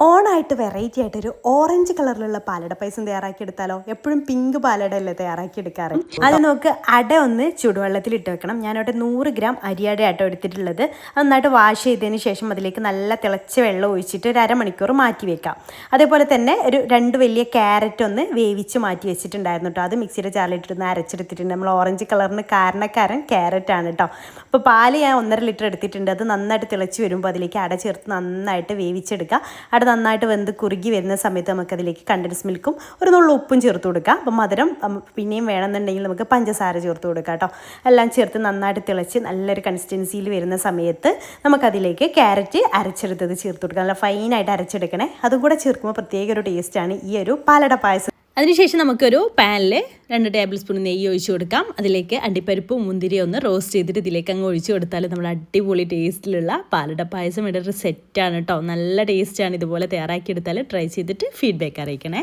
ഓണായിട്ട് variety ആയിട്ടൊരു orange കളറിലുള്ള പാലട പായസം തയ്യാറാക്കി എടുത്താലോ? എപ്പോഴും പിങ്ക് പാലട അല്ലേ തയ്യാറാക്കി എടുക്കാറ്. അത് നമുക്ക് അട ഒന്ന് ചൂടുവെള്ളത്തിൽ ഇട്ട് വെക്കണം. ഞാനവിടെ 100 ഗ്രാം അരിയട ആട്ടോ എടുത്തിട്ടുള്ളത്. അത് നന്നായിട്ട് വാഷ് ചെയ്തതിന് ശേഷം അതിലേക്ക് നല്ല തിളച്ച വെള്ളം ഒഴിച്ചിട്ട് ഒരു അരമണിക്കൂർ മാറ്റി വെക്കാം. അതേപോലെ തന്നെ ഒരു 2 വലിയ ക്യാരറ്റ് ഒന്ന് വേവിച്ച് മാറ്റി വെച്ചിട്ടുണ്ടായിരുന്നു കേട്ടോ. അത് മിക്സിയുടെ ജാറിലിട്ടിട്ട് അരച്ചെടുത്തിട്ടുണ്ട്. നമ്മൾ ഓറഞ്ച് കളറിന് കാരണക്കാരൻ ക്യാരറ്റ് ആണ് കേട്ടോ. അപ്പോൾ പാല് ഞാൻ 1.5 ലിറ്റർ എടുത്തിട്ടുണ്ട്. അത് നന്നായിട്ട് തിളച്ച് വരുമ്പോൾ അതിലേക്ക് അട ചേർത്ത് നന്നായിട്ട് വേവിച്ചെടുക്കുക. അട നന്നായിട്ട് വെന്ത് കുറുകി വരുന്ന സമയത്ത് നമുക്കതിലേക്ക് കണ്ടൻസ് മിൽക്കും ഒരു നുള്ളു ഉപ്പും ചേർത്ത് കൊടുക്കുക. അപ്പം മധുരം പിന്നെയും വേണമെന്നുണ്ടെങ്കിൽ നമുക്ക് പഞ്ചസാര ചേർത്ത് കൊടുക്കാം കേട്ടോ. എല്ലാം ചേർത്ത് നന്നായിട്ട് തിളച്ച് നല്ലൊരു കൺസിസ്റ്റൻസിയിൽ വരുന്ന സമയത്ത് നമുക്കതിലേക്ക് ക്യാരറ്റ് അരച്ചെടുത്തത് ചേർത്ത് കൊടുക്കുക. നല്ല ഫൈനായിട്ട് അരച്ചെടുക്കണേ. അതും കൂടെ ചേർക്കുമ്പോൾ പ്രത്യേക ഒരു ടേസ്റ്റാണ് ഈ ഒരു പാലട പായസം. അതിനുശേഷം നമുക്കൊരു പാനിൽ 2 ടേബിൾ സ്പൂൺ നെയ്യ് ഒഴിച്ച് കൊടുക്കാം. അതിലേക്ക് അണ്ടിപ്പരിപ്പും മുന്തിരി ഒന്ന് റോസ്റ്റ് ചെയ്തിട്ട് ഇതിലേക്ക് അങ്ങ് ഒഴിച്ച് കൊടുത്താൽ നമ്മൾ അടിപൊളി ടേസ്റ്റിലുള്ള പാലട പായസം ഇവിടെ ഒരു സെറ്റാണ് കേട്ടോ. നല്ല ടേസ്റ്റാണ്. ഇതുപോലെ തയ്യാറാക്കിയെടുത്താൽ ട്രൈ ചെയ്തിട്ട് ഫീഡ്ബാക്ക് അറിയിക്കണേ.